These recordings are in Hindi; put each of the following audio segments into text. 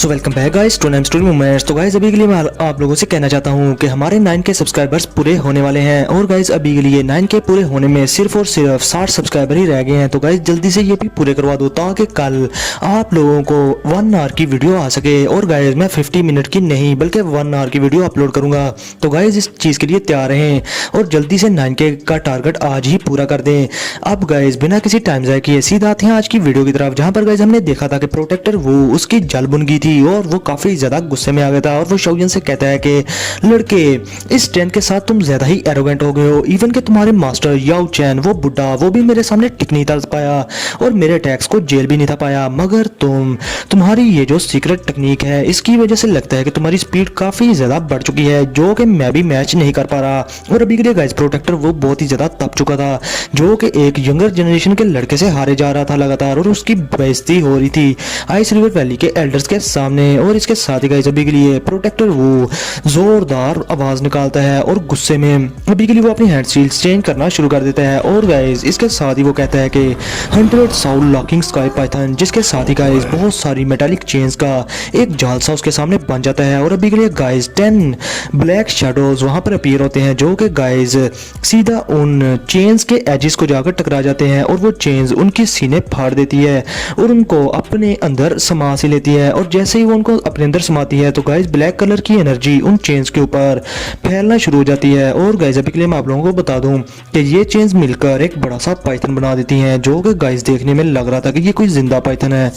So welcome back guys to name story moments. तो गाइस अभी के लिए मैं आप लोगों से कहना चाहता हूं कि हमारे 9K सब्सक्राइबर्स पूरे होने वाले हैं और गाइस अभी के लिए 9K पूरे होने में सिर्फ और सिर्फ 60 सब्सक्राइबर ही रह गए हैं। तो गाइस जल्दी से ये भी पूरे करवा दो ताकि कल आप लोगों को 1 आवर की वीडियो आ सके। और गाइस मैं 50 मिनट की नहीं बल्कि 1 आवर की वीडियो अपलोड करूंगा। तो गाइस इस चीज़ के लिए तैयार रहें और जल्दी से 9K का टारगेट आज ही पूरा कर दें। अब गाइस बिना किसी टाइम ज़ाया किए सीधा आते हैं आज की वीडियो की तरफ, जहाँ पर गाइस हमने देखा था कि प्रोटेक्टर वो उसकी जल बुन गई थी और वो काफी ज्यादा गुस्से में आ गया था और वो शौयन से कहता है कि लड़के इस स्ट्रेंथ के साथ तुम ज्यादा ही एरोगेंट हो गए हो। इवन के तुम्हारे मास्टर याओ चैन वो बुड्ढा वो भी मेरे सामने टिक नहीं था पाया और मेरे अटैक्स को जेल भी नहीं था पाया, मगर तुम्हारी ये जो सीक्रेट टेक्निक है इसकी वजह से लगता है कि तुम्हारी स्पीड काफी ज्यादा बढ़ चुकी है जो कि मैं भी मैच नहीं कर पा रहा। और अभी के लिए गाइस प्रोटेक्टर वो बहुत ही ज्यादा तप चुका था जो कि एक यंगर जनरेशन के लड़के से हारे जा रहा था लगातार और उसकी बेइज्जती हो रही थी आइस रिवर वैली के एल्डर्स के सामने। और इसके साथ ही गाइस अभी के लिए प्रोटेक्टर वो जोरदार आवाज निकालता है और गुस्से में अभी के लिए वो अपनी हैंड शील्ड्स चेंज करना शुरू कर देता है। और गाइस इसके साथ ही वो कहता है कि 100 साउंड लॉकिंग स्काई पाइथन, जिसके साथ ही गाइस बहुत सारी मेटालिक चेन्स का एक जाल सा उसके सामने बन जाता है। और अभी के लिए गाइस 10 ब्लैक शैडोज वहां पर अपीयर होते हैं जो कि गाइस सीधा उन चेन्स के एजेस को जाकर टकरा जाते हैं और वो चेन्स उनकी सीने फाड़ देती है और उनको अपने अंदर समा सी लेती है। और जैसे ही वो उनको अपने अंदर समाती है तो गाइस ब्लैक कलर की एनर्जी उन चेन्स के ऊपर फैलना शुरू हो जाती है। और गाइस अभी के लिए मैं आप लोगों को बता दूं कि ये चेन्स मिलकर एक बड़ा सा पाइथन बना देती हैं जो कि गाइस देखने में लग रहा था कि ये कोई जिंदा पाइथन है।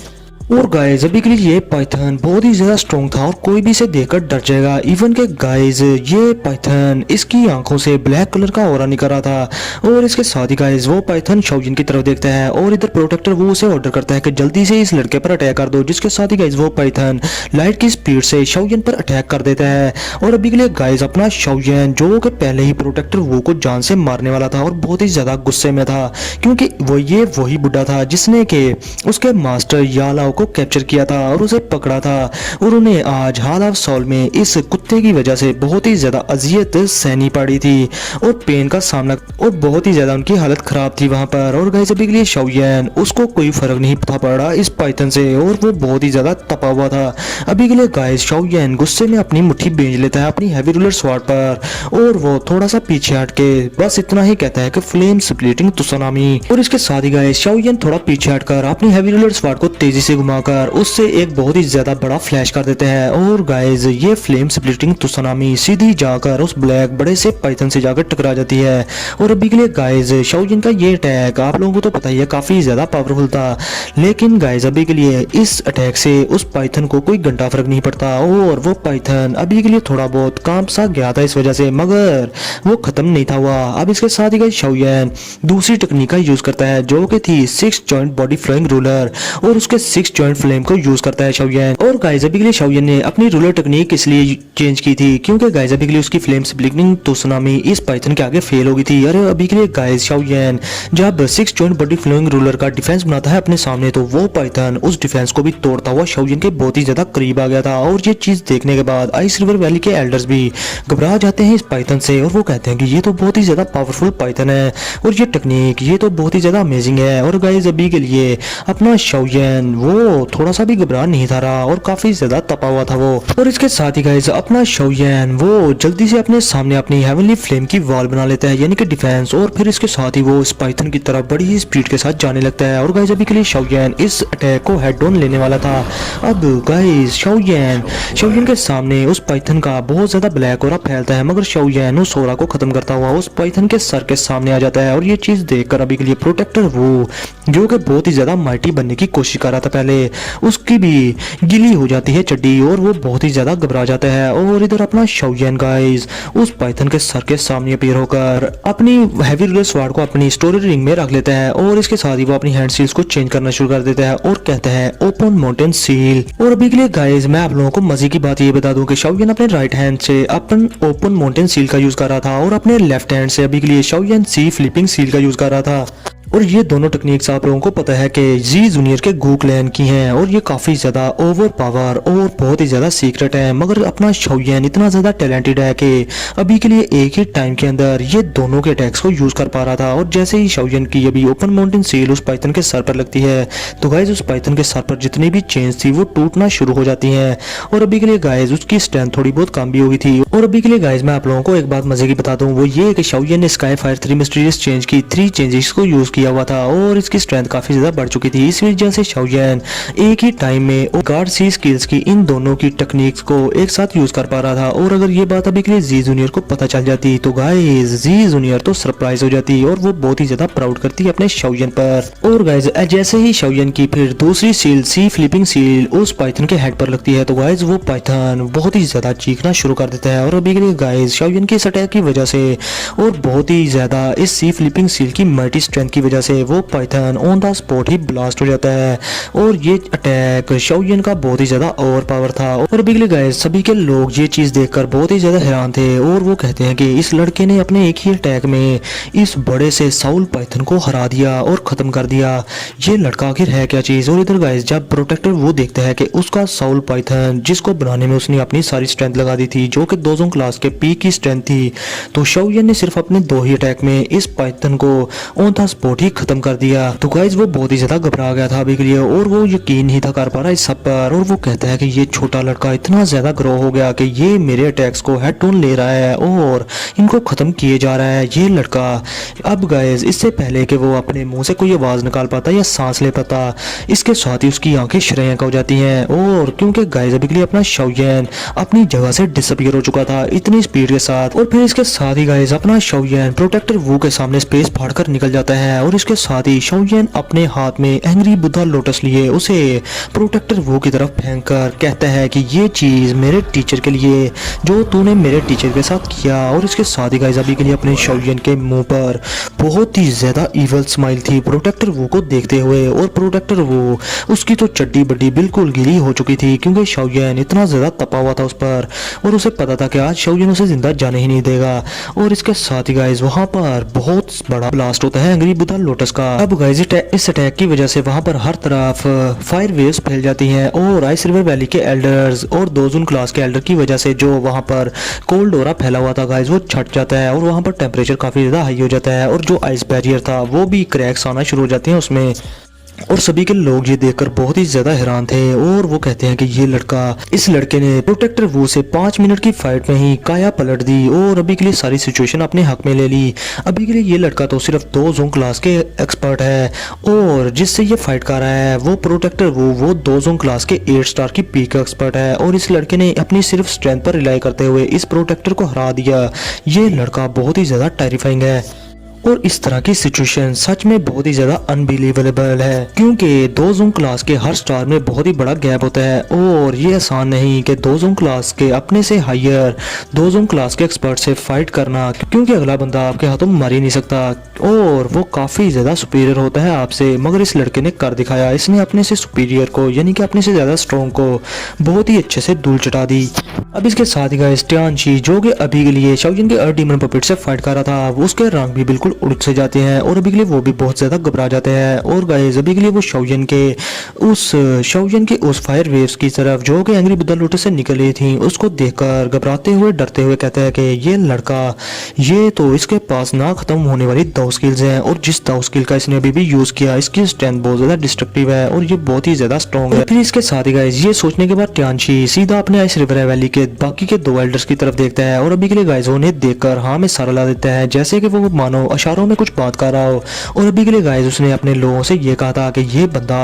और गाइस अभी के लिए ये पाइथन बहुत ही ज्यादा स्ट्रॉन्ग था और कोई भी इसे देखकर डर जाएगा। इवन के गाइस ये पाइथन इसकी आंखों से ब्लैक कलर का ऑरा निकल रहा था। और इसके साथ ही गाइस वो पाइथन शौजिन की तरफ देखता है और इधर प्रोटेक्टर वो उसे ऑर्डर करता है कि जल्दी से इस लड़के पर अटैक कर दो, जिसके साथ ही गाइस वो पाइथन लाइट की स्पीड से शौजिन पर अटैक कर देता है। और अभी के लिए गाइस अपना शौजिन जो कि पहले ही प्रोटेक्टर वो को जान से मारने वाला था और बहुत ही ज्यादा गुस्से में था क्योंकि वो ये वही बुड्ढा था जिसने के उसके मास्टर यालाओ को कैप्चर किया था और उसे पकड़ा था और उन्हें आज हाल ऑफ सॉल में इस कुत्ते की वजह से बहुत ही ज्यादा अजियत सहनी पड़ी थी और पेन का सामना और बहुत ही ज्यादा उनकी हालत खराब थी वहां पर। और गाइस अभी के लिए शौयन उसको कोई फर्क नहीं था पड़ा इस पाइथन से और वो बहुत ही ज्यादा तपा हुआ था। अभी के लिए गाइस शौयन गुस्से में अपनी मुट्ठी भेज लेता है अपनी हैवी रूलर स्वॉर्ड पर और वो थोड़ा सा पीछे हट के बस इतना ही कहता है कि फ्लेम स्प्लिटिंग त्सुनामी। और इसके साथ ही गाइस शौयन थोड़ा पीछे हटकर अपनी हैवी रूलर स्वॉर्ड को तेजी से घुमाकर उससे एक बहुत ही ज्यादा बड़ा फ्लैश कर देते हैं। और गाइस ये फ्लेम स्प्लिटिंग त्सुनामी सीधी जाकर उस ब्लैक बड़े से पाइथन से जाकर टकरा जाती है। और अभी के लिए गाइस शौजिन का ये अटैक आप लोगों को तो पता ही है काफी ज्यादा पावरफुल था, लेकिन गाइस अभी के लिए इस अटैक से उस पाइथन को कोई घंटा फर्क नहीं पड़ता और वो पाइथन अभी के लिए थोड़ा बहुत कांप सा गया था इस वजह से, मगर वो खत्म नहीं था हुआ। अब इसके साथ ही गाइस शौयन दूसरी टेक्निक का यूज करता है जो कि थी 6 जॉइंट बॉडी फ्लोइंग रूलर और उसके 6 जॉइंट फ्लेम को यूज करता है शौयन। और गाइस अभी के लिए शौयन ने अपनी रूलर टेक्निक इसलिए चेंज की थी क्योंकि गाइस अभी के लिए उसकी फ्लेम स्प्लिटिंग त्सुनामी इस पाइथन के आगे फेल हो गई थी। अरे अभी के लिए गाइस शौयन जब 6 जॉइंट बॉडी फ्लोइंग रूलर का डिफेंस बनाता है अपने सामने तो वो पाइथन उस डिफेंस को भी तोड़ता हुआ शौयन के बहुत ही ज्यादा करीब आ गया था। और ये चीज देखने के बाद आइस रिवर वैली के एल्डर्स भी घबरा जाते हैं इस पाइथन से और वो कहते हैं कि ये तो बहुत ही ज्यादा पावरफुल पाइथन है और ये टेक्निक ये तो बहुत ही ज्यादा अमेजिंग है। और गाइस अभी के लिए अपना शौयन वो थोड़ा सा भी घबरा नहीं था रहा और काफी ज्यादा तपा हुआ था वो। और इसके साथ ही गाइस अपना शौयन वो जल्दी से अपने सामने अपनी हेवनली फ्लेम की वॉल बना लेता है यानी कि डिफेंस। और फिर इसके साथ ही वो इस पाइथन की तरफ बड़ी ही स्पीड के साथ जाने लगता है। और गाइस अभी के लिए शौयन इस अटैक को हेड ऑन लेने वाला था। अब गाइस शौयन के सामने उस पाइथन का बहुत ज्यादा ब्लैक ऑरा फैलता है, मगर शौयन उस ऑरा को खत्म करता हुआ उस पाइथन के सर के सामने आ जाता है। और ये चीज देखकर अभी के लिए प्रोटेक्टर वो जो कि बहुत ही ज्यादा माइटी बनने की कोशिश कर रहा था पहले उसकी भी गिली हो जाती है चड्डी और वो बहुत ही ज्यादा घबरा जाता है। और इधर अपना शौयन गाइस उस पाइथन के सर के सामने अपीयर होकर अपनी हैवी रूलर स्वॉर्ड को अपनी स्टोरी रिंग में रख लेता है और इसके साथ ही वो अपनी हैंड सील्स को चेंज करना शुरू कर देता है और कहता है ओपन माउंटेन सील। और अभी के लिए गाइस मैं आप लोगों को मजे की बात ये बता दूं कि शौयन अपने राइट हैंड से अपन ओपन माउंटेन सील का यूज कर रहा था और अपने लेफ्ट हैंड से अभी के लिए शौयन सी फ्लिपिंग सील का यूज कर रहा था। और ये दोनों टेक्निक्स आप लोगों को पता है कि जी जूनियर के गू क्लैन की हैं और ये काफ़ी ज़्यादा ओवर पावर और बहुत ही ज़्यादा सीक्रेट है, मगर अपना शाओयन इतना ज़्यादा टैलेंटेड है कि अभी के लिए एक ही टाइम के अंदर ये दोनों के अटैक्स को यूज़ कर पा रहा था। और जैसे ही शाओयन की अभी ओपन माउंटेन सील उस पाइथन के सर पर लगती है तो गाइज उस पाइथन के सर पर जितनी भी चेन्स थी वो टूटना शुरू हो जाती हैं। और अभी के लिए गाइज उसकी स्ट्रेंथ थोड़ी बहुत कम भी हो गई थी। और अभी के लिए गाइज मैं आप लोगों को एक बात मजे की बता दूं, वो ये कि शाओयन ने स्काई फायर 3 मिस्टीरियस चेंज की 3 चेंजेस को यूज़ किया हुआ था और इसकी स्ट्रेंथ काफी ज्यादा बढ़ चुकी थी। इस वजह से शाओयन एक ही टाइम में गार्ड सी स्किल्स की इन दोनों की टेक्निक्स को एक साथ यूज कर पा रहा था। और अगर ये बात अभी के लिए जी जूनियर को पता चल जाती तो गाइस जी जूनियर तो सरप्राइज हो जाती और वो बहुत ही ज्यादा प्राउड करती अपने शाओयन पर। और गाइस जैसे ही शाओयन की फिर दूसरी सील सी फ्लिपिंग सील उस पाइथन के हेड पर लगती है तो गाइस वो पाइथन बहुत ही ज्यादा चीखना शुरू कर देता है। और अभी के लिए गाइस शाओयन की इस अटैक की वजह से और बहुत ही ज्यादा इस सी फ्लिपिंग सील की मल्टी स्ट्रेंथ की वजह से वो Python on the spot he blast हो जाता है। और ये अटैक शाओयन का बहुत ही ज्यादा ओवर पावर था। और अभी के लिए गाइस सभी के लोग ये चीज देखकर बहुत ही ज्यादा हैरान थे और वो कहते हैं कि इस लड़के ने अपने एक ही अटैक में इस बड़े से साउल पाइथन को हरा दिया और खत्म कर दिया। ये लड़का आखिर है क्या चीज। और इधर गाइस जब प्रोटेक्टर वो देखता है कि उसका साउल पाइथन जिसको बनाने में उसने अपनी सारी स्ट्रेंथ लगा दी थी जो कि दोजों क्लास के पीक की स्ट्रेंथ थी, तो शाओयन ने सिर्फ अपने 2 ही अटैक में इस पाइथन को ऑन द स्पॉट ही खत्म कर दिया। तो गाइस वो बहुत ही ज्यादा घबरा गया था अभी के लिए और वो यकीन नहीं था कर पा रहा इस सब पर। और वो कहता है कि ये छोटा लड़का इतना ज्यादा ग्रो हो गया कि ये मेरे अटैक्स को हेड टू ले रहा है और इनको खत्म किए जा रहा है ये लड़का। अब गाइस इससे पहले कि वो अपने मुंह से कोई आवाज निकाल पाता या सांस ले पाता, इसके साथ ही उसकी आंखें श्रेयांक हो जाती हैं। और क्योंकि गाइस अभी के लिए अपना शाओयन अपनी जगह से डिसअपीयर हो चुका था इतनी स्पीड के साथ। और फिर इसके साथ ही गाइस अपना शाओयन प्रोटेक्टर वू के सामने स्पेस फाड़कर निकल जाता है। और इसके साथ ही शाओयन अपने हाथ में एंग्री बुद्धा लोटस लिए उसे प्रोटेक्टर वो की तरफ फेंक कर कहता है कि ये चीज मेरे टीचर के लिए जो तूने मेरे टीचर के साथ किया। और इसके साथ ही गाइस अभी के लिए अपने शाओयन के मुंह पर बहुत ही ज्यादा इवल स्माइल थी प्रोटेक्टर वो को देखते हुए। और प्रोटेक्टर वो उसकी तो चड्डी बड्डी बिल्कुल गीली हो चुकी थी क्योंकि शाओयन इतना ज्यादा तपा हुआ था उस पर और उसे पता था कि आज शाओयन उसे जिंदा जाने ही नहीं देगा। और इसके साथ ही गाइस वहां पर बहुत बड़ा ब्लास्ट होता है एंग्री बुद्धा लोटस का। अब गाइस इस अटैक की वजह से वहां पर हर तरफ फायर वेव्स फैल जाती हैं और आइस रिवर वैली के एल्डर्स और दोजुन क्लास के एल्डर की वजह से जो वहां पर कोल्ड ओरा फैला हुआ था गाइस वो छट जाता है और वहां पर टेम्परेचर काफी ज्यादा हाई हो जाता है और जो आइस बैरियर था वो भी क्रैक्स आना शुरू हो जाते हैं उसमें। और सभी के लोग ये देखकर बहुत ही ज्यादा हैरान थे और वो कहते हैं कि ये लड़का इस लड़के ने प्रोटेक्टर वो से 5 मिनट की फाइट में ही काया पलट दी और अभी के लिए सारी सिचुएशन अपने हक में ले ली। अभी के लिए ये लड़का तो सिर्फ 2 जोन क्लास के एक्सपर्ट है और जिससे ये फाइट कर रहा है वो प्रोटेक्टर वो 2 जोन क्लास के 8 स्टार की पीक एक्सपर्ट है। और इस लड़के ने अपनी सिर्फ स्ट्रेंथ पर रिलाई करते हुए इस प्रोटेक्टर को हरा दिया। ये लड़का बहुत ही ज्यादा टेरिफाइंग है और इस तरह की सिचुएशन सच में बहुत ही ज्यादा अनबिलीवेबल है क्योंकि 2 जोन क्लास के हर स्टार में बहुत ही बड़ा गैप होता है और ये आसान नहीं कि 2 जोन क्लास के अपने से हायर 2 जोन क्लास के एक्सपर्ट से फाइट करना क्योंकि अगला बंदा आपके हाथों मार ही नहीं सकता और वो काफी ज्यादा सुपीरियर होता है आपसे। मगर इस लड़के ने कर दिखाया, इसने अपने से सुपीरियर को यानी कि अपने से ज्यादा स्ट्रॉन्ग को बहुत ही अच्छे से धूल चटा दी। अब इसके साथ ही गाइस टियानशी जो कि अभी के लिए शाओयन के डीमन पपेट से फाइट कर रहा था उसके रंग भी बिल्कुल उड़ से जाते हैं और अभी के लिए वो भी बहुत ज्यादा घबरा जाते हैं। और गाइस अभी के लिए वो शाओयन के उस फायर वेव्स की तरफ जो कि एंग्री बुद्धा लोटस से निकली थी उसको देखकर घबराते हुए डरते हुए कहता है कि ये लड़का ये तो इसके पास ना खत्म होने वाली 2 स्किल्स हैं और जिस 2 स्किल का इसने अभी भी यूज किया इसकी स्ट्रेंथ बहुत ज्यादा डिस्ट्रक्टिव है और ये बहुत ही ज्यादा स्ट्रॉन्ग है। फिर इसके साथ ही गाइस ये सोचने के बाद टियानशी सीधा अपने आइस रिवर वैली के बाकी के 2 एल्डर्स की तरफ देखता है और अभी के लिए गाइस उन्हें देखकर हाँ में सारा ला देता है जैसे कि वो मानो इशारों में कुछ बात कर रहा हो। और अभी के लिए गाइस उसने अपने लोगों से ये कहा था कि ये बंदा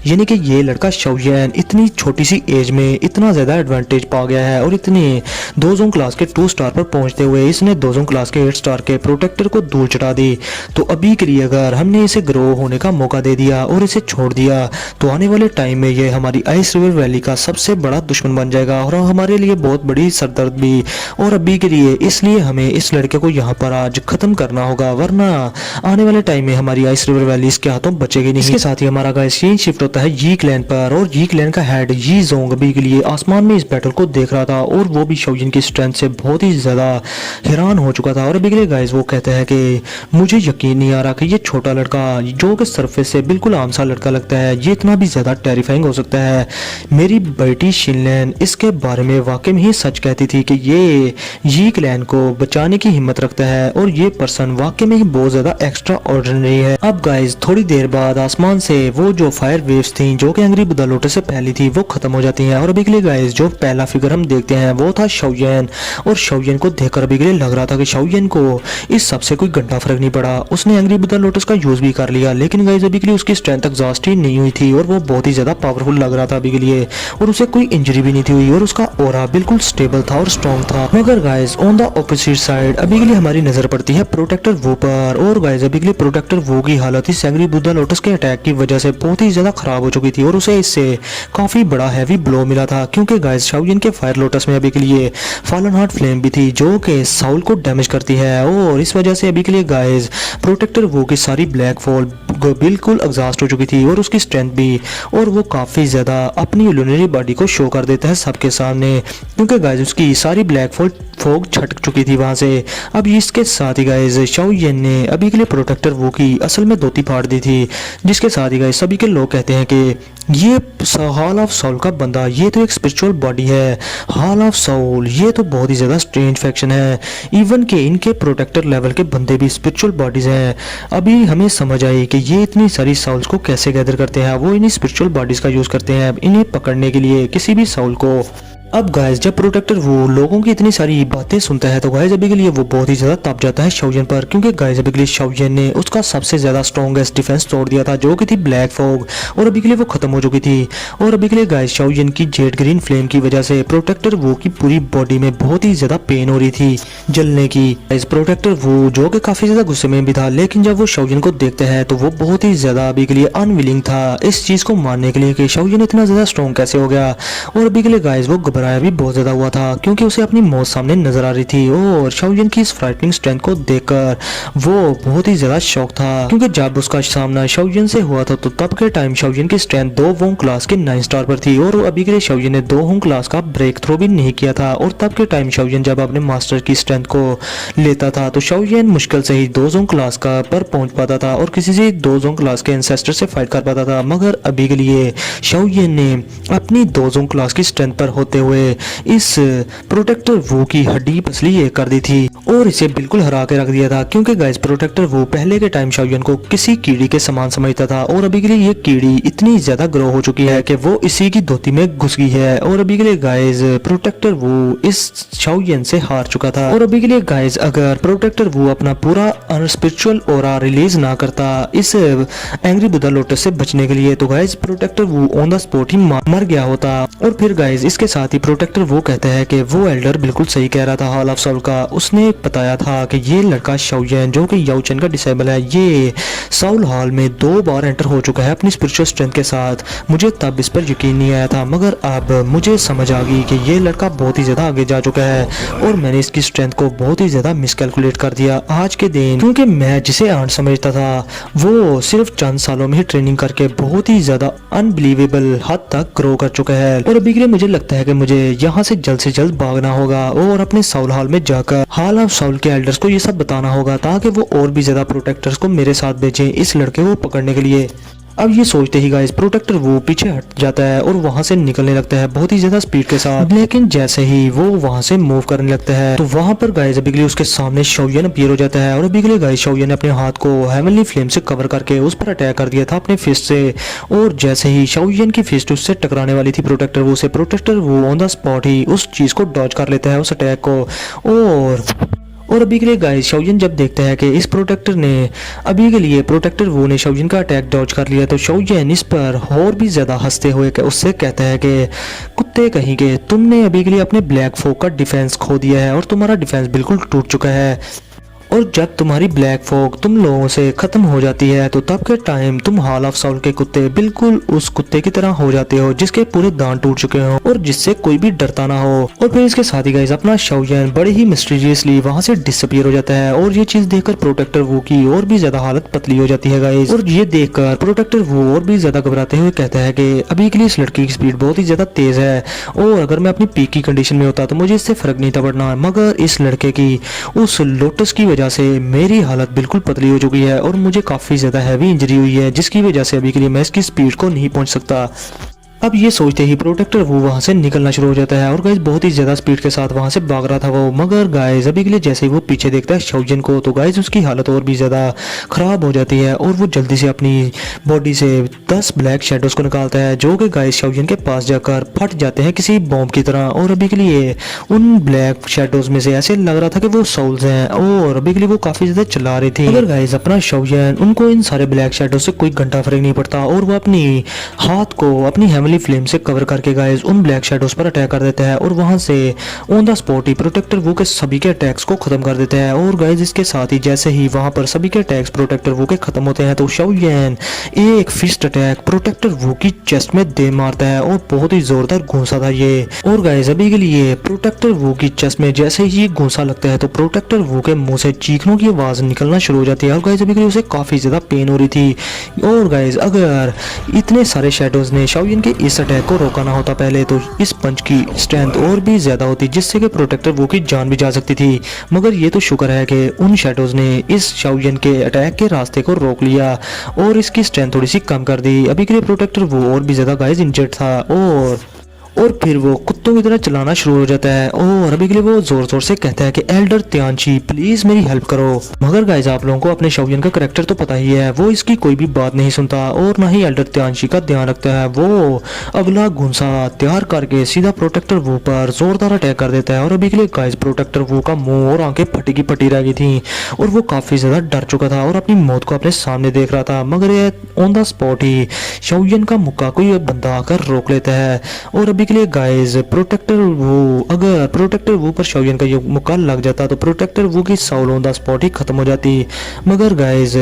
यानी कि ये लड़का शाओयन इतनी छोटी सी एज में इतना ज्यादा एडवांटेज पा गया है और इतने 2 जोन क्लास के 2 स्टार पर पहुंचते हुए इसने 2 जोन क्लास के 8 स्टार के प्रोटेक्टर को धूल चटा दी। तो अभी के लिए अगर हमने इसे ग्रो होने का मौका दे दिया और इसे छोड़ दिया तो आने वाले टाइम में ये हमारी आइस रिवर वैली का सबसे बड़ा दुश्मन बन जाएगा और हमारे लिए बहुत बड़ी सरदर्द भी। और अभी के लिए इसलिए हमें इस लड़के को यहाँ पर आज खत्म करना होगा वरना आने वाले टाइम में हमारी आइस रिवर वैली इसके हाथों बचेगी नहीं। इसके साथ ही हमारा गाइस सीन शिफ्ट होता है यी क्लैन पर, और यी क्लैन का हेड यी जोंग अभी के लिए आसमान में इस बैटल को देख रहा था और वो भी शाओजिन की स्ट्रेंथ से बहुत ही ज्यादा हैरान हो चुका था। और अभी के लिए गाइस वो कहते हैं कि मुझे यकीन नहीं आ रहा कि ये छोटा लड़का जो कि सरफेस से बिल्कुल आम सा लड़का लगता है ये इतना भी ज्यादा टेरिफाइंग हो सकता है। मेरी बेटी शिनलैन इसके बारे में वाकई में ही सच कहती थी कि ये यी क्लैन को बचाने की हिम्मत रखता है और ये पर्सन वाकई में ही बहुत ज्यादा एक्स्ट्रा ऑर्डिनरी है। अब गाइस थोड़ी देर बाद आसमान से वो जो फायर वेव्स थी जो कि एंग्री बुद्धा लोटस से पहली थी वो खत्म हो जाती हैं। और अभी के लिए गाइस जो पहला फिगर हम देखते हैं वो था शाओयन, और शाओयन को देखकर अभी के लिए लग रहा था कि शाओयन को इस सबसे कोई घंटा फर्क नहीं पड़ा। उसने एंग्री बुद्धा लोटस का यूज भी कर लिया, लेकिन गाइस अभी के लिए उसकी स्ट्रेंथ एग्जॉस्ट ही नहीं हुई थी और वो बहुत ही ज्यादा पावरफुल लग रहा था अभी के लिए, और उसे कोई इंजरी भी नहीं थी हुई और उसका ऑरा बिल्कुल स्टेबल था और स्ट्रॉन्ग था। मगर guys on the opposite side अभी के लिए हमारी नजर पड़ती है प्रोटेक्टर वो पर, और गाइस अभी के लिए प्रोटेक्टर वो की हालत इस एंग्री बुद्धा लोटस के अटैक की वजह से बहुत ही ज्यादा खराब हो चुकी थी और उसे इससे काफी बड़ा हैवी ब्लो मिला था, क्योंकि गाइस शाओयन के फायर लोटस में अभी के लिए फॉलन हार्ट फ्लेम भी थी जो कि साउल को डैमेज करती है, और इस वजह से अभी के लिए गाइस प्रोटेक्टर वो की सारी ब्लैक फॉल बिल्कुल एग्जॉस्ट हो चुकी थी और उसकी स्ट्रेंथ भी, और वो काफी ज्यादा अपनी लूनरी बॉडी को शो कर देता है सबके सामने, क्योंकि गाइस उसकी सारी ब्लैक फोग छटक चुकी थी वहां से। अब इसके साथ ही गाइस शाओयन ने अभी के लिए प्रोटेक्टर वो की असल में धोती फाड़ दी थी, जिसके साथ ही गाइस सभी के लोग कहते हैं कि ये हॉल ऑफ सोल का बंदा ये तो एक स्पिरिचुअल बॉडी है, हॉल ऑफ सोल ये तो बहुत ही ज्यादा स्ट्रेंज फैक्शन है, इवन के इनके प्रोटेक्टर लेवल के बंदे भी स्पिरिचुअल बॉडीज हैं। अभी हमें समझ आई कि ये इतनी सारी साउल्स को कैसे गैदर करते हैं, वो इन्हीं स्पिरिचुअल बॉडीज का यूज करते हैं इन्हें पकड़ने के लिए किसी भी साउल को। अब गाइस जब प्रोटेक्टर वो लोगों की इतनी सारी बातें सुनता है तो गाइस अभी के लिए वो बहुत ही ज्यादा तप जाता है शाओयन पर, क्योंकि गाइस अभी के लिए शाओयन ने उसका सबसे ज्यादा स्ट्रॉन्गेस्ट डिफेंस तोड़ दिया था जो कि थी ब्लैक फॉग, और अभी के लिए वो खत्म हो चुकी थी। और अभी के लिए गाइस शाओयन की जेड ग्रीन फ्लेम की वजह से प्रोटेक्टर वो की पूरी बॉडी में बहुत ही ज्यादा पेन हो रही थी जलने की। गाइस प्रोटेक्टर वो जो कि काफी ज्यादा गुस्से में भी था, लेकिन जब वो शाओयन को देखता है तो वो बहुत ही ज्यादा अभी के लिए अनविलिंग था इस चीज को मानने के लिए कि शाओयन इतना ज्यादा स्ट्रॉन्ग कैसे हो गया। और अभी के लिए गाइस वो घबराया भी बहुत ज्यादा हुआ था, क्योंकि उसे अपनी मौत सामने नजर आ रही थी, और शाओयन की इस फ्राइटनिंग स्ट्रेंथ को देखकर वो बहुत ही ज्यादा शॉक था, क्योंकि जब उसका सामना शाओयन से हुआ था तो तब के टाइम शाओयन की स्ट्रेंथ 2 वोंग क्लास के 9 स्टार पर थी, और अभी के लिए शाओयन ने 2 वोंग क्लास का ब्रेक थ्रो भी नहीं किया था। और तब के टाइम शाओयन जब अपने मास्टर की स्ट्रेंथ को लेता था तो शाओयन मुश्किल से ही 2 वोंग क्लास का पर पहुंच पाता था और किसी से 2 वोंग क्लास के एंसेस्टर से फाइट कर पाता था। मगर अभी के लिए शाओयन ने अपनी 2 वोंग क्लास की स्ट्रेंथ पर होते हुए इस प्रोटेक्टर वो की हड्डी पसली ये कर दी थी और इसे बिल्कुल हरा के रख दिया था, क्योंकि गाइस प्रोटेक्टर वो पहले के टाइम शाओयन को किसी कीड़ी के समान समझता था, और अभी के लिए ये कीड़ी इतनी ज्यादा ग्रो हो चुकी है कि वो इसी की धोती में घुस गई है। और अभी के लिए गाइस प्रोटेक्टर वो इस शाओयन से हार चुका था। और अभी के लिए गाइस अगर प्रोटेक्टर वो अपना पूरा स्पिरिचुअल ऑरा रिलीज ना करता इस एंग्री बुद्धा लोटस से बचने के लिए, तो गाइस प्रोटेक्टर वो ऑन द स्पॉट ही मर गया होता। और फिर गाइस इसके साथ ही प्रोटेक्टर वो कहता है कि वो एल्डर बिल्कुल सही कह रहा था हॉल ऑफ सोल का। उसने बताया था कि ये लड़का शाओयन जो कि याओचेन का डिसेबल है, ये साउल हॉल में 2 बार एंटर हो चुका है अपनी स्पिरिचुअल स्ट्रेंथ के साथ। मुझे तब इस पर यकीन नहीं आया था, मगर अब मुझे समझ आ गई कि ये लड़का बहुत ही ज्यादा आगे जा चुका है और मैंने इसकी स्ट्रेंथ को बहुत ही ज्यादा मिसकैलकुलेट कर दिया आज के दिन, क्योंकि मैं जिसे आंट समझता था वो सिर्फ चंद सालों में ही ट्रेनिंग करके बहुत ही ज्यादा अनबिलीवेबल हद तक ग्रो कर चुका है। और अभी के लिए मुझे लगता है कि मुझे यहाँ से जल्द भागना होगा और अपने साउल हॉल में जाकर हॉल ऑफ साउल के एल्डर्स को ये सब बताना होगा, ताकि वो और भी ज्यादा प्रोटेक्टर्स को मेरे साथ भेजें इस लड़के को पकड़ने के लिए। अब ये सोचते ही गाइस प्रोटेक्टर वो पीछे हट जाता है और वहां से निकलने लगता है बहुत ही ज्यादा स्पीड के साथ, लेकिन जैसे ही वो वहां से मूव करने लगता है तो वहां पर गाइस अभी के लिए उसके सामने शाओयन अपीयर हो जाता है। और अभी के लिए गाइस शाओयन ने अपने हाथ को हेवनली फ्लेम से कवर करके उस पर अटैक कर दिया था अपने फिस्ट से, और जैसे ही शाओयन की फिस्ट उससे टकराने वाली थी प्रोटेक्टर वो ऑन द स्पॉट ही उस चीज को डॉज कर लेता है उस अटैक को। और अभी के लिए गाइस शाओयन जब देखता है कि इस प्रोटेक्टर ने अभी के लिए प्रोटेक्टर वो ने शाओयन का अटैक डॉज कर लिया, तो शाओयन इस पर और भी ज्यादा हंसते हुए उससे कहता है कि कुत्ते कहीं के तुमने अभी के लिए अपने ब्लैक फोक का डिफेंस खो दिया है और तुम्हारा डिफेंस बिल्कुल टूट चुका है। और जब तुम्हारी ब्लैक फॉग तुम लोगों से खत्म हो जाती है तो तब के टाइम तुम हॉल ऑफ साउल के कुत्ते बिल्कुल उस कुत्ते की तरह हो जाते हो जिसके पूरे दांत टूट चुके हो और जिससे कोई भी डरता ना हो। और फिर इसके साथ ही गाइस अपना शाओयन बड़े ही मिस्टीरियसली वहां से डिसअपीयर हो जाता है और ये चीज देखकर प्रोटेक्टर वू की और भी ज्यादा हालत पतली हो जाती है गाइस। और ये देखकर प्रोटेक्टर वू और भी ज्यादा घबराते हुए कहता है कि अभी के लिए इस लड़की की स्पीड बहुत ही ज्यादा तेज है और अगर मैं अपनी पीक की कंडीशन में होता तो मुझे इससे फर्क नहीं था पड़ना, मगर इस लड़के की उस लोटस की वजह से मेरी हालत बिल्कुल पतली हो चुकी है और मुझे काफी ज्यादा हैवी इंजरी हुई है जिसकी वजह से अभी के लिए मैं इसकी स्पीड को नहीं पहुंच सकता। अब ये सोचते ही प्रोटेक्टर वो वहां से निकलना शुरू हो जाता है और गाइस बहुत ही ज्यादा स्पीड के साथ वहां से भाग रहा था वो, मगर गाइस अभी के लिए जैसे ही वो पीछे देखता है शाओयन को तो गाइस उसकी हालत और भी ज्यादा खराब हो जाती है और वो जल्दी से अपनी बॉडी से 10 ब्लैक शेडोज को निकालता है जो कि गाइस शाओयन के पास जाकर फट जाते हैं किसी बॉम्ब की तरह। और अभी के लिए उन ब्लैक शेडोज में से ऐसे लग रहा था कि वो सोल्स हैं और अभी के लिए वो काफी ज्यादा चिल्ला रही थी, मगर गाइस अपना शाओयन उनको इन सारे ब्लैक शेडोज से कोई घंटा फर्क नहीं पड़ता और वो अपनी हाथ को अपनी फ्लेम से कवर करके गाइस उन ब्लैक शैडोज पर अटैक कर देता है और वहां से ऑन द स्पॉट ही प्रोटेक्टर वू के सभी के अटैक्स को खत्म कर देता है। और गाइस इसके साथ ही जैसे ही वहां पर सभी के अटैक्स प्रोटेक्टर वू के खत्म होते हैं तो शाओयन एक फिस्ट अटैक प्रोटेक्टर वू की चेस्ट में दे मारता है और बहुत ही जोरदार घूंसा था ये। और गाइस अभी के लिए प्रोटेक्टर वू की चेस्ट में जैसे ही घूंसा लगता है तो प्रोटेक्टर वू के मुंह से चीखने की आवाज निकलना शुरू हो जाती है और गाइस अभी के लिए उसे काफी ज्यादा पेन हो रही थी। और गाइस अगर इतने सारे शैडोज ने शाओयन के इस अटैक को रोका ना होता पहले तो इस पंच की स्ट्रेंथ और भी ज्यादा होती जिससे कि प्रोटेक्टर वो की जान भी जा सकती थी, मगर ये तो शुक्र है कि उन शैडोज ने इस शाओयन के अटैक के रास्ते को रोक लिया और इसकी स्ट्रेंथ थोड़ी सी कम कर दी। अभी के लिए प्रोटेक्टर वो और भी ज्यादा गाइस इंजर्ड था और फिर वो कुत्तों की तरह चलाना शुरू हो जाता है और अभी के लिए वो जोर जोर से कहता है कि एल्डर त्यानची प्लीज मेरी हेल्प करो। मगर गाइस आप लोगों को अपने शाओयन का करैक्टर तो पता ही है, वो इसकी कोई भी बात नहीं सुनता और ना ही एल्डर त्यानची का ध्यान रखता है। वो अगला घुंसा तैयार करके सीधा प्रोटेक्टर वो पर जोरदार अटैक कर देता है और अभी के लिए गाइस प्रोटेक्टर वो का मुंह और आंखें फटी की फटी रह गई थी और वो काफी ज्यादा डर चुका था और अपनी मौत को अपने सामने देख रहा था, मगर ये on the spot he Shaoyan का मुक्का कोई बंदा आकर रोक लेता है। और अभी के लिए गाइस प्रोटेक्टर वो पर शाओयन का ये मुक्का लग जाता तो प्रोटेक्टर वो की साउल ऑन द स्पॉट ही खत्म हो जाती, मगर गाइस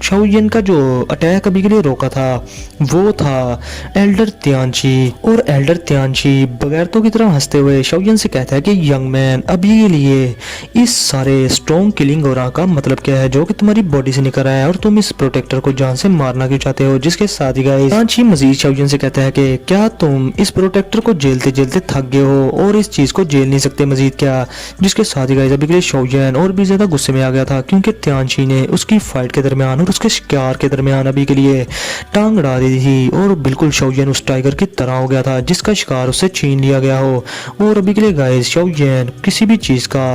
शाओयन का जो अटैक अभी के लिए रोका था वो था एल्डर त्यानची। और एल्डर त्यानची बगैरतों की तरह हंसते हुए शाओयन से कहता है कि यंग मैन अभी के लिए इस सारे स्ट्रॉन्ग किलिंग और का मतलब क्या है जो कि तुम्हारी बॉडी से निकल रहा है और तुम इस प्रोटेक्टर को जान से मारना क्यों चाहते हो। जिसके साथ ही गाइस त्यानची मजीद शाओयन से कहता है कि क्या तुम इस प्रोटेक्टर को झेलते झेलते थक गए हो और इस चीज को झेल नहीं सकते मजीद क्या। जिसके साथ ही गाइस अभी के लिए शाओयन और भी ज्यादा गुस्से में आ गया था क्योंकि त्यानची ने उसकी फाइट के दरमियान और उसके शिकार के दरमियान अभी के लिए टांग अड़ा दी थी और बिल्कुल शाओयन उस टाइगर की तरह हो गया था जिसका शिकार उससे छीन लिया गया हो। और अभी के लिए गाइस शाओयन किसी भी चीज का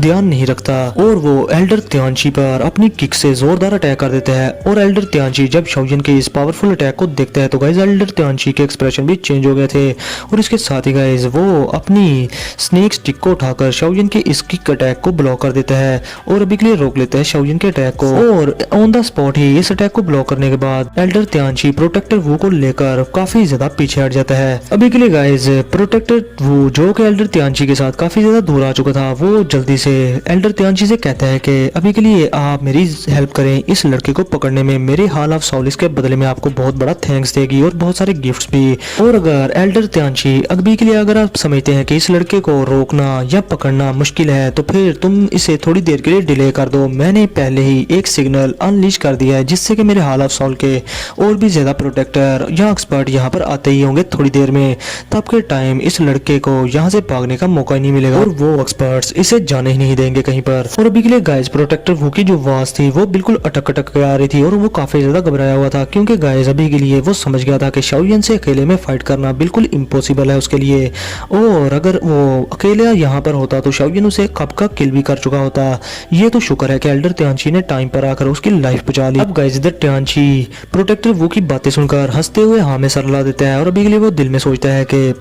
ध्यान नहीं रखता और वो एल्डर त्यानची पर अपनी किक से जोरदार अटैक कर देता है। और एल्डर त्यानची जब शाओयन के इस पावरफुल अटैक को देखता है तो गाइस एल्डर त्यानची के एक्सप्रेशन भी चेंज हो गए थे और इसके साथ ही गाइस वो अपनी स्नेक स्टिक को उठाकर शाओयन के इस किक अटैक को ब्लॉक कर देता है और अभी के लिए रोक लेता है शाओयन के अटैक को। और ऑन द स्पॉट ही इस अटैक को ब्लॉक करने के बाद एल्डर त्यानची प्रोटेक्टर वू को लेकर काफी ज्यादा पीछे हट जाता है। अभी के लिए गाइस प्रोटेक्टर वू जो कि एल्डर त्यानची के साथ काफी ज्यादा दूर आ चुका था वो जल्दी से एल्डर त्यानची से कहता है कि अभी के लिए आप मेरी हेल्प करें, इस लड़के को पकड़ने में मेरी हॉल ऑफ साउल के बदले में आपको बहुत बड़ा थैंक्स देगी और बहुत सारे गिफ्ट्स भी। और अगर एल्डर त्यानची अभी के लिए अगर आप समझते हैं कि इस लड़के को रोकना या पकड़ना मुश्किल है तो फिर तुम इसे थोड़ी देर के लिए डिले कर दो, मैंने पहले ही एक सिग्नल अनलीश कर दिया है जिससे कि मेरे हॉल ऑफ साउल के और भी ज्यादा प्रोटेक्टर या एक्सपर्ट यहाँ पर आते ही होंगे थोड़ी देर में, तब के टाइम इस लड़के को यहाँ से भागने का मौका ही नहीं मिलेगा और वो एक्सपर्ट्स इसे जाने ही नहीं देंगे कहीं पर। और अभी के लिए गाइस प्रोटेक्टर वू की जो आवाज थी वो बिल्कुल अटक अटक के आ रही थी और वो काफी ज्यादा घबराया हुआ था क्योंकि गाइस अभी के लिए वो समझ गया था कि शाओयन से अकेले में फाइट करना बिल्कुल इम्पॉसिबल है उसके लिए और अगर वो अकेला यहाँ पर होता तो शाओयन उसे कब का किल भी कर चुका होता। ये तो शुक्र है कि एल्डर त्यानची ने टाइम पर आकर उसकी लाइफ बचा ली। अब गाइस इधर त्यानची प्रोटेक्टर वू की बातें सुनकर हंसते हुए हाँ में सर ला देता है और अभी के लिए वो दिल में सोचता है कि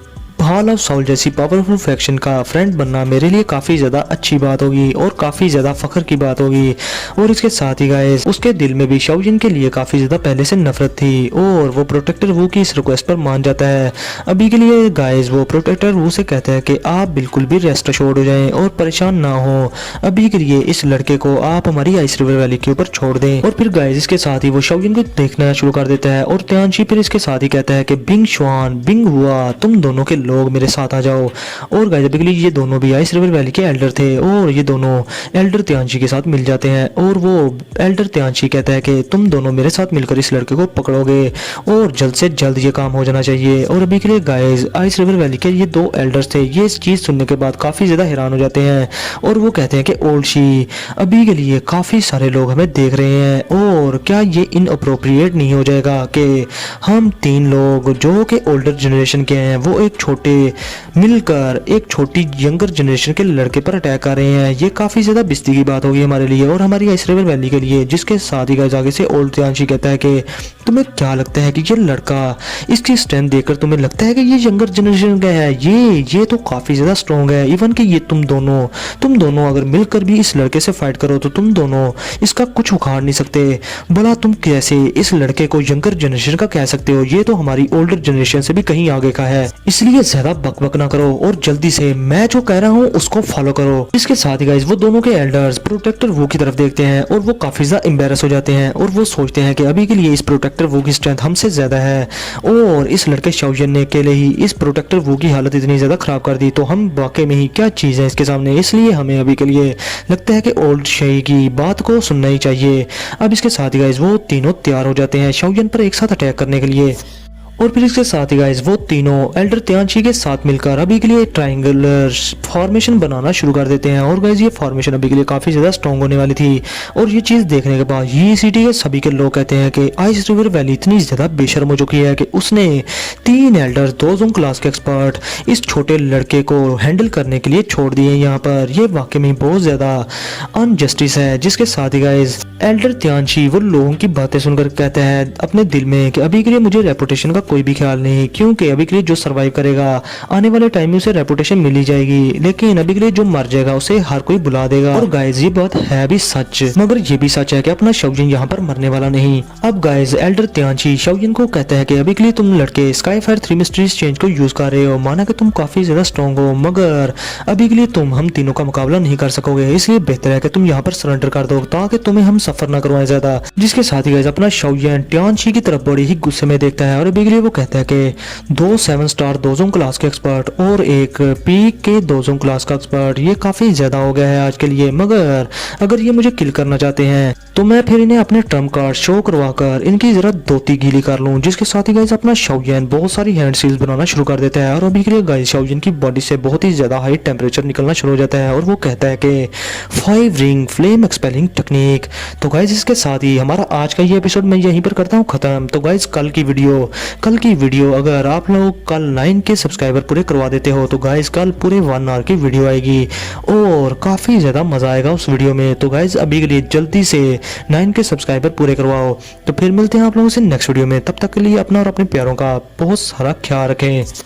हॉल ऑफ साउल जैसी पावरफुल फैक्शन का फ्रेंड बनना मेरे लिए काफ़ी ज़्यादा अच्छी बात होगी और काफ़ी ज़्यादा फख्र की बात होगी। और इसके साथ ही गाइस उसके दिल में भी शाओजिन के लिए काफ़ी ज़्यादा पहले से नफरत थी और वो प्रोटेक्टर वू की इस रिक्वेस्ट पर मान जाता है। अभी के लिए गाइस वो प्रोटेक्टर वू से कहता है कि आप बिल्कुल भी रेस्ट अश्योर्ड हो जाएं और परेशान ना हो। अभी के लिए इस लड़के को आप हमारी आइस रिवर वैली के ऊपर छोड़ दें। और फिर गाइस इसके साथ ही वो शाओजिन को देखना शुरू कर देता है और त्यांशी फिर इसके साथ ही कहता है कि बिंग शुआन, बिंग हुआ, तुम दोनों के लोग मेरे साथ आ जाओ। और गाइस अभी के लिए ये दोनों भी आइस रिवर वैली के एल्डर थे और ये दोनों एल्डर त्यांशी के साथ मिल जाते हैं और वो एल्डर त्यांशी कहता है कि तुम दोनों मेरे साथ मिलकर इस लड़के को पकड़ोगे और जल्द से जल्द ये काम हो जाना चाहिए। और अभी के लिए गाइस आइस रिवर वैली के ये दो एल्डर्स थे, ये इस चीज़ सुनने के बाद काफ़ी ज़्यादा हैरान हो जाते हैं और वो कहते हैं कि ओल्ड शी, अभी के लिए काफ़ी सारे लोग हमें देख रहे हैं और क्या ये इनअप्रोप्रिएट नहीं हो जाएगा कि हम तीन लोग जो कि ओल्डर जनरेशन के हैं वो एक छोटे मिलकर एक छोटी यंगर जनरेशन के लड़के पर अटैक कर रहे हैं। ये काफ़ी ज़्यादा बिस्ती की बात होगी हमारे लिए और हमारी आइस रिवर वैली के लिए। जिसके साथ ही गाइस आगे से ओल्ड त्यांशी कहता है कि तुम्हें क्या लगता है कि ये लड़का, इसकी स्ट्रेंथ देखकर तुम्हें लगता है कि ये यंगर जनरेशन का है? ये तो काफ़ी ज़्यादा स्ट्रॉन्ग है। इवन कि ये तुम दोनों अगर मिलकर भी इस लड़के से फाइट करो तो तुम दोनों इसका कुछ उखाड़ नहीं सकते। भला तुम कैसे इस लड़के को यंगर जनरेशन का कह सकते हो? ये तो हमारी ओल्डर जनरेशन से भी कहीं आगे का है। इसलिए ज़्यादा बकबक ना करो और जल्दी से मैं जो कह रहा हूँ उसको फॉलो करो। इसके साथ ही गाइस वो दोनों के एल्डर्स प्रोटेक्टर वो की तरफ देखते हैं और वो काफ़ी ज़्यादा एम्बेरस हो जाते हैं और वो सोचते हैं कि अभी के लिए इस प्रोटेक्टर वो की स्ट्रेंथ हमसे ज़्यादा है और इस लड़के शाओजिन ने अकेले ही इस प्रोटेक्टर वो की हालत इतनी ज़्यादा ख़राब कर दी तो हम वाकई में ही क्या चीज़ है इसके सामने। इसलिए हमें अभी के लिए लगता है कि ओल्ड शाही की बात को सुनना ही चाहिए। अब इसके साथ ही गाइस वो तीनों तैयार हो जाते हैं शाओजिन पर एक साथ अटैक करने के लिए। और फिर इसके साथ ही गाइस वो तीनों एल्डर त्यांशी के साथ मिलकर अभी के लिए ट्रायंगुलर फॉर्मेशन बनाना शुरू कर देते हैं। और गाइस ये फॉर्मेशन अभी के लिए काफ़ी ज़्यादा स्ट्रॉन्ग होने वाली थी और ये चीज़ देखने के बाद ये सिटी के सभी के लोग कहते हैं कि आइस रिवर वैली इतनी ज़्यादा बेशर्म हो चुकी है कि उसने 3 एल्डर 2 जोन क्लास के एक्सपर्ट इस छोटे लड़के को हैंडल करने के लिए छोड़ दिए यहाँ पर। ये वाकई में बहुत ज़्यादा अनजस्टिस है। जिसके साथ ही गाइस एल्डर त्यांशी वो लोगों की बातें सुनकर कहता है अपने दिल में कि अभी के लिए मुझे रेपुटेशन का कोई भी ख्याल नहीं, क्योंकि अभी के लिए जो सरवाइव करेगा आने वाले टाइम में उसे रेपुटेशन मिल ही जाएगी, लेकिन अभी के लिए जो मर जाएगा उसे हर कोई बुला देगा। और गाइस ये बात है भी सच, मगर ये भी सच है कि अपना शाओजिन यहाँ पर मरने वाला नहीं। अब गाइस एल्डर त्यांशी शाओजिन को कहता है कि अभी के लिए तुम लड़के स्काईफायर 3 मिस्ट्रीज चेंज को यूज कर रहे हो, माना कि तुम काफी ज्यादा स्ट्रॉन्ग हो, मगर अभी के लिए तुम हम तीनों का मुकाबला नहीं कर सकोगे, इसलिए बेहतर है कि तुम यहाँ पर सरेंडर कर दो ताकि तुम्हें हम सफर ना करवाएं ज्यादा। जिसके साथ ही गाइस अपना शाओजिन त्यांशी की तरफ बड़ी ही गुस्से में देखता है और अभी के लिए वो कहता है कि 2 7 स्टार 2 जोन क्लास के एक्सपर्ट और एक पीक के 2 जोन क्लास का एक्सपर्ट, ये काफी ज्यादा हो गया है आज के लिए, मगर अगर ये मुझे किल करना चाहते हैं तो मैं फिर इन्हें अपने ट्रम्प कार्ड शो करवाकर इनकी जरा धोती गीली कर लूं। जिसके साथ ही गाइस अपना शाओजिन बहुत सारी हैंड सील्स बनाना शुरू कर देता है और अभी के लिए गाइस शाओजिन की बॉडी से बहुत ही ज्यादा हाई टेम्परेचर निकलना शुरू हो जाता है और वो कहता है कि 5 रिंग फ्लेम एक्सपेलिंग टेक्निक। तो गाइस इसके साथ ही हमारा आज का ये एपिसोड मैं यहीं पर करता हूँ खत्म। तो गाइस कल की वीडियो अगर आप लोग कल 9 के सब्सक्राइबर पूरे करवा देते हो तो गाइस कल पूरे 1 आवर की वीडियो आएगी और काफ़ी ज़्यादा मज़ा आएगा उस वीडियो में। तो गाइस अभी के लिए जल्दी से 9 के सब्सक्राइबर पूरे करवाओ। तो फिर मिलते हैं आप लोगों से नेक्स्ट वीडियो में, तब तक के लिए अपना और अपने प्यारों का बहुत सारा ख्याल रखें।